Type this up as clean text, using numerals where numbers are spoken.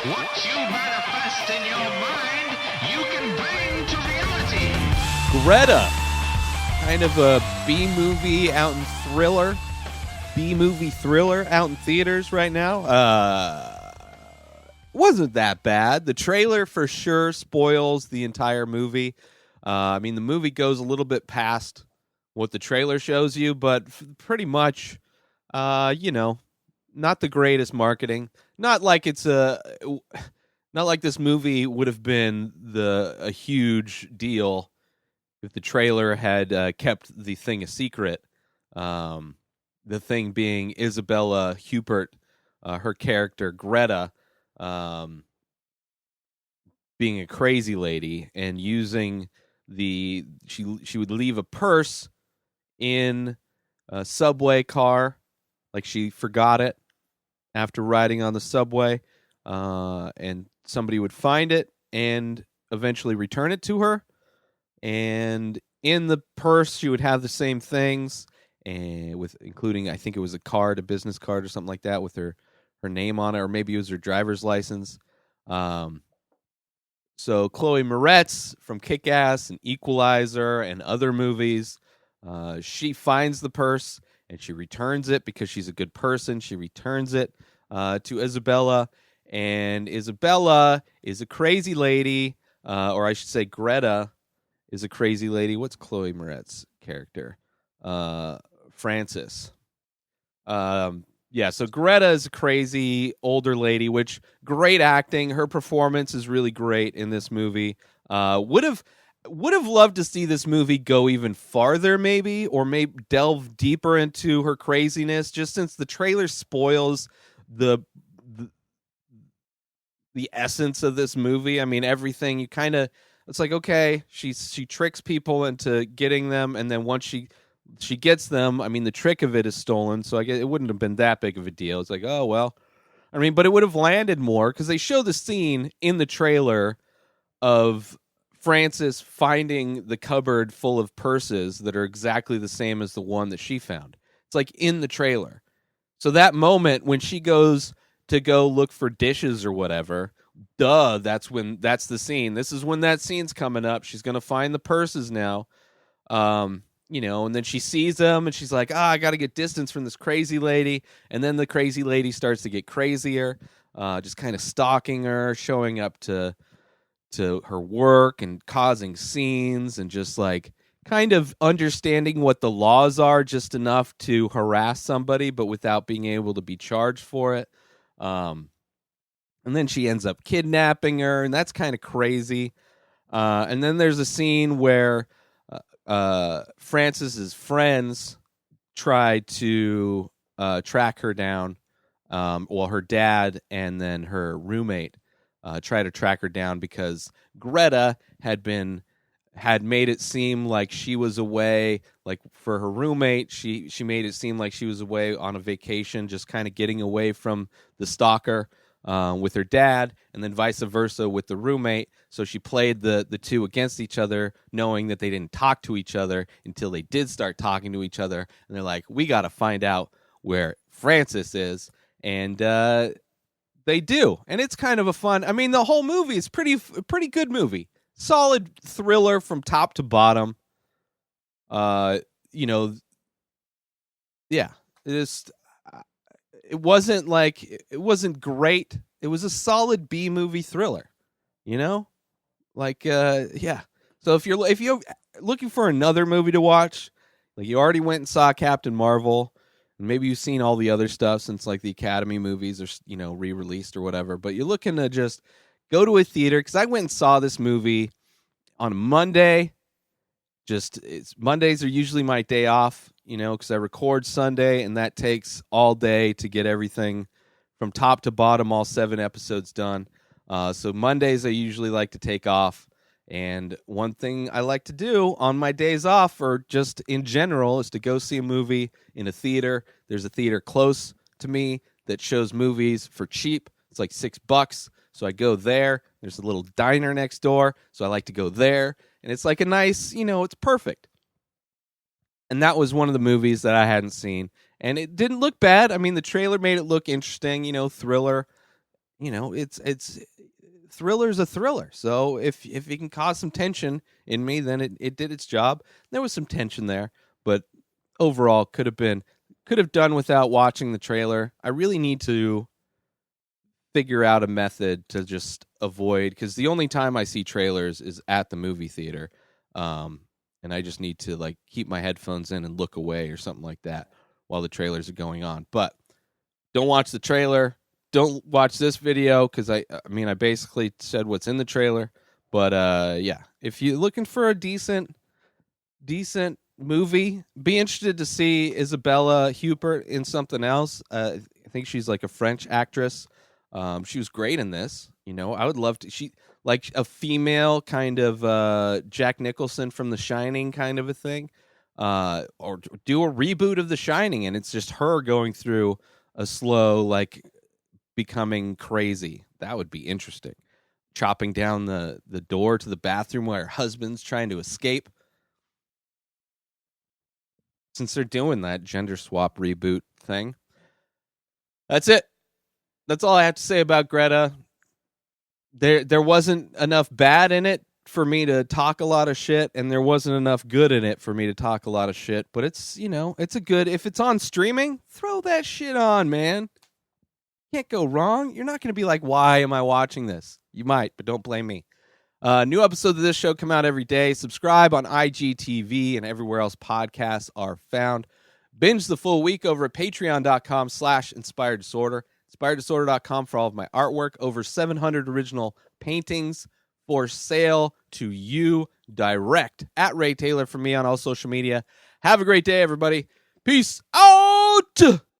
What you manifest in your mind, you can bring to reality. Greta, kind of a B-movie out in thriller. B-movie thriller out in theaters right now. Wasn't that bad. The trailer for sure spoils the entire movie. I mean, the movie goes a little bit past what the trailer shows you, but pretty much, not the greatest marketing. Not like not like this movie would have been a huge deal if the trailer had kept the thing a secret. The thing being Isabella Huppert, her character Greta, being a crazy lady and using she would leave a purse in a subway car, like she forgot it after riding on the subway, and somebody would find it and eventually return it to her. And in the purse, she would have the same things, and with including, I think it was a business card or something like that, with her name on it, or maybe it was her driver's license. So Chloe Moretz from Kick-Ass and Equalizer and other movies, she finds the purse and she returns it because she's a good person. She returns it to Isabella, and Isabella is a crazy lady, or I should say Greta is a crazy lady. What's Chloe Moretz's character? Frances. So Greta is a crazy older lady, which great acting. Her performance is really great in this movie. Would have loved to see this movie go even farther, maybe, or maybe delve deeper into her craziness, just since the trailer spoils the essence of this movie. I mean, everything it's like, okay, she tricks people into getting them, and then once she gets them, I mean, the trick of it is stolen, so I guess it wouldn't have been that big of a deal. It's like, oh, well. I mean, but it would have landed more, because they show the scene in the trailer of Frances finding the cupboard full of purses that are exactly the same as the one that she found. It's like in the trailer. So that moment when she goes to go look for dishes or whatever, that's the scene. This is when that scene's coming up. She's going to find the purses now. And then she sees them and she's like, I got to get distance from this crazy lady. And then the crazy lady starts to get crazier, just kind of stalking her, showing up to her work and causing scenes, and just like kind of understanding what the laws are just enough to harass somebody, but without being able to be charged for it. And then she ends up kidnapping her, and that's kind of crazy. And then there's a scene where Frances's friends try to track her down. Her dad and then her roommate try to track her down because Greta had made it seem like she was away. Like for her roommate, she made it seem like she was away on a vacation, just kind of getting away from the stalker. With her dad, and then vice versa with the roommate. So she played the two against each other, knowing that they didn't talk to each other until they did start talking to each other. And they're like, we got to find out where Frances is. And they do. And it's kind of a fun, I mean, the whole movie is pretty good movie. Solid thriller from top to bottom. Yeah. It wasn't great. It was a solid B movie thriller, yeah. So if you're looking for another movie to watch, like you already went and saw Captain Marvel, and maybe you've seen all the other stuff since like the Academy movies are re-released or whatever, but you're looking to just go to a theater, because I went and saw this movie on Monday. Mondays are usually my day off, because I record Sunday, and that takes all day to get everything from top to bottom, all 7 episodes done. So Mondays I usually like to take off, and one thing I like to do on my days off, or just in general, is to go see a movie in a theater. There's a theater close to me that shows movies for cheap. It's like $6. So I go there. There's a little diner next door, so I like to go there. And it's like a nice, it's perfect. And that was one of the movies that I hadn't seen. And it didn't look bad. I mean, the trailer made it look interesting, thriller. it's thriller's a thriller. So if it can cause some tension in me, then it did its job. There was some tension there, but overall could have done without watching the trailer. I really need to figure out a method to just avoid, because the only time I see trailers is at the movie theater. And I just need to like keep my headphones in and look away or something like that while the trailers are going on. But don't watch the trailer. Don't watch this video, because I basically said what's in the trailer. But yeah, if you're looking for a decent movie, be interested to see Isabella Huppert in something else. I think she's like a French actress. She was great in this. I would love to. She like a female kind of Jack Nicholson from The Shining kind of a thing, or do a reboot of The Shining, and it's just her going through a slow like becoming crazy. That would be interesting. Chopping down the door to the bathroom while her husband's trying to escape. Since they're doing that gender swap reboot thing. That's it. That's all I have to say about Greta. There wasn't enough bad in it for me to talk a lot of shit, and there wasn't enough good in it for me to talk a lot of shit. But it's a good. If it's on streaming, throw that shit on, man. Can't go wrong. You're not going to be like, why am I watching this? You might, but don't blame me. New episodes of this show come out every day. Subscribe on IGTV and everywhere else podcasts are found. Binge the full week over at patreon.com/inspireddisorder. InspiredDisorder.com for all of my artwork. Over 700 original paintings for sale to you direct. At Ray Taylor for me on all social media. Have a great day, everybody. Peace out!